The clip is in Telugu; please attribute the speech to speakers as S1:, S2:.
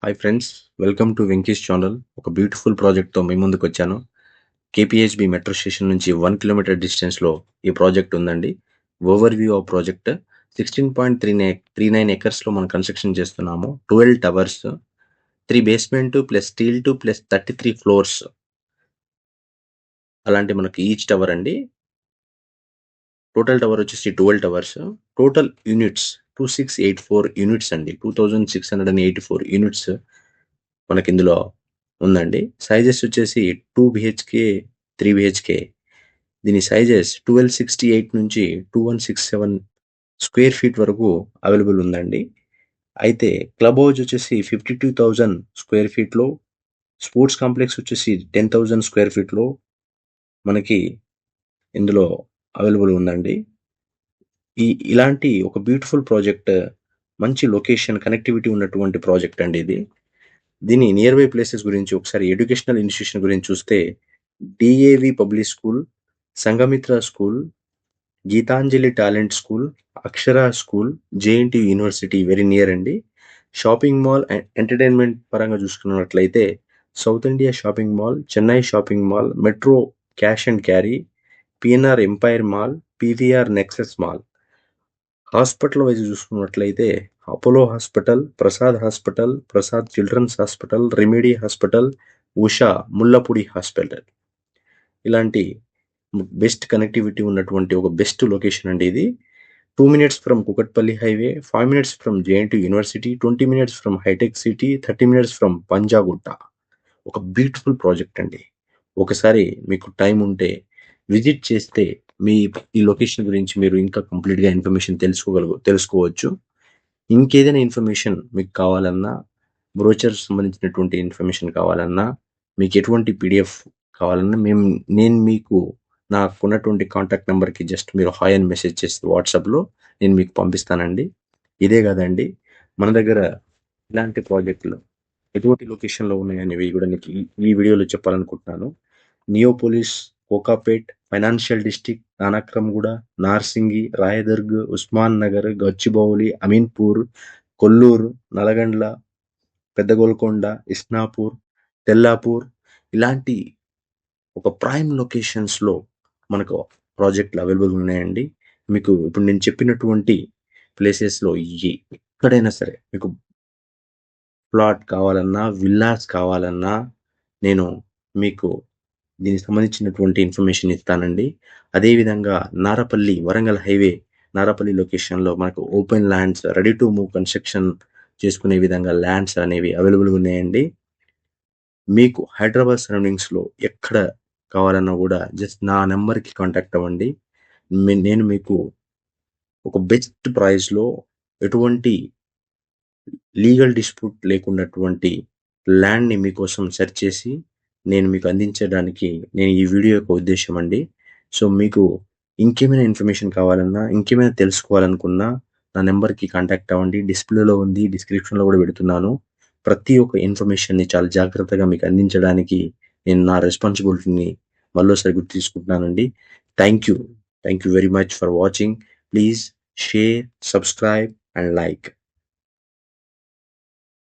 S1: Hi friends, welcome to Venky's channel. ఒక బ్యూటిఫుల్ ప్రాజెక్ట్తో మీ ముందుకు వచ్చాను. కేపీహెచ్బి మెట్రో స్టేషన్ నుంచి 1 కిలోమీటర్ డిస్టెన్స్లో ఈ ప్రాజెక్ట్ ఉందండి. ఓవర్ వ్యూ ఆఫ్ ప్రాజెక్ట్ 16.39 ఎకర్స్లో మనం కన్స్ట్రక్షన్ చేస్తున్నాము. 12 towers, 3 basement plus steel 2 plus 33 floors. అలాంటి మనకి ఈచ్ టవర్ అండి. టోటల్ టవర్ వచ్చేసి 12 టవర్స్. టోటల్ యూనిట్స్ 2684 యూనిట్స్ అండి. 2684 యూనిట్స్ మనకి ఇందులో ఉందండి. సైజెస్ వచ్చేసి 2 బిహెచ్కే, 3 బిహెచ్కే. దీని సైజెస్ 1268 నుంచి 2167 స్క్వేర్ ఫీట్ వరకు అవైలబుల్ ఉందండి. అయితే క్లబ్ హౌస్ వచ్చేసి 52,000 స్క్వేర్ ఫీట్లో, స్పోర్ట్స్ కాంప్లెక్స్ వచ్చేసి 10,000 స్క్వేర్ ఫీట్లో మనకి ఇందులో అవైలబుల్ ఉందండి. ఇలాంటి ఒక బ్యూటిఫుల్ ప్రాజెక్ట్, మంచి లొకేషన్, కనెక్టివిటీ ఉన్నటువంటి ప్రాజెక్ట్ అండి ఇది. దీని నియర్ బై ప్లేసెస్ గురించి ఒకసారి ఎడ్యుకేషనల్ ఇన్స్టిట్యూషన్ గురించి చూస్తే DAV public school, Sanghamitra school, Gitanjali talent school, Akshara school, JNT university very near అండి. షాపింగ్ మాల్ అండ్ ఎంటర్టైన్మెంట్ పరంగా చూసుకున్నట్లయితే South India shopping mall, Chennai shopping mall, metro cash and carry, PNR empire mall, PVR Nexus mall. Hospital wise చూసుకున్నట్లయితే Apollo hospital, Prasad children's hospital, remedy hospital, Usha Mullapudi hospital. ఇలాంటి బెస్ట్ కనెక్టివిటీ ఉన్నటువంటి ఒక బెస్ట్ లొకేషన్ అండి ఇది. 2 minutes from Kukatpally highway, 5 minutes from JNT university, 20 minutes from హైటెక్ సిటీ, 30 minutes ఫ్రమ్ పంజాగుట్ట. ఒక బ్యూటిఫుల్ ప్రాజెక్ట్ అండి. ఒకసారి మీకు టైం ఉంటే విజిట్ చేస్తే ఈ లొకేషన్ గురించి మీరు ఇంకా కంప్లీట్గా ఇన్ఫర్మేషన్ తెలుసుకోవచ్చు. ఇంకేదైనా ఇన్ఫర్మేషన్ మీకు కావాలన్నా, బ్రోచర్స్ సంబంధించినటువంటి ఇన్ఫర్మేషన్ కావాలన్నా, మీకు ఎటువంటి పీడిఎఫ్ కావాలన్నా నేను మీకు నాకున్నటువంటి కాంటాక్ట్ నెంబర్కి జస్ట్ మీరు హాయ్ అని మెసేజ్ చేస్తే వాట్సాప్లో నేను మీకు పంపిస్తానండి. ఇదే కాదండి, మన దగ్గర ఇలాంటి ప్రాజెక్టులు ఎటువంటి లొకేషన్లో ఉన్నాయనేవి కూడా మీకు ఈ వీడియోలో చెప్పాలనుకుంటున్నాను. Neopolis, Kokapet, financial district, Nanakramguda, Narsingi, Rayadurg, Osman Nagar, Gachibowli, Aminpur, Kollur, Nalgonda, Pedda Golconda, Isnapur, Tellapur, ఇలాంటి ఒక ప్రైమ్ లొకేషన్స్లో మనకు ప్రాజెక్టులు అవైలబుల్ ఉన్నాయండి. మీకు ఇప్పుడు నేను చెప్పినటువంటి ప్లేసెస్లో ఎక్కడైనా సరే మీకు ప్లాట్ కావాలన్నా, విల్లాస్ కావాలన్నా నేను మీకు దీనికి సంబంధించినటువంటి ఇన్ఫర్మేషన్ ఇస్తానండి. అదేవిధంగా నారపల్లి, వరంగల్ హైవే నారపల్లి లొకేషన్లో మనకు open lands, ready to move construction చేసుకునే విధంగా ల్యాండ్స్ అనేవి అవైలబుల్గా ఉన్నాయండి. మీకు హైదరాబాద్ సరౌండింగ్స్లో ఎక్కడ కావాలన్నా కూడా జస్ట్ నా నెంబర్కి కాంటాక్ట్ అవ్వండి. నేను మీకు ఒక బెస్ట్ ప్రైస్లో, ఎటువంటి లీగల్ డిస్ప్యూట్ లేకున్నటువంటి ల్యాండ్ని మీకోసం సెర్చ్ చేసి నేను మీకు అందించడానికి నేను ఈ వీడియో యొక్క ఉద్దేశం అండి. సో మీకు ఇంకేమైనా ఇన్ఫర్మేషన్ కావాలన్నా, ఇంకేమైనా తెలుసుకోవాలనుకున్నా నా నెంబర్కి కాంటాక్ట్ అవ్వండి. డిస్ప్లేలో ఉంది, డిస్క్రిప్షన్లో కూడా పెడుతున్నాను. ప్రతి ఒక్క ఇన్ఫర్మేషన్ని చాలా జాగ్రత్తగా మీకు అందించడానికి నేను నా రెస్పాన్సిబిలిటీని మళ్ళీసారి గుర్తు తీసుకుంటున్నానండి. Thank you very much for watching. Please share, subscribe and like.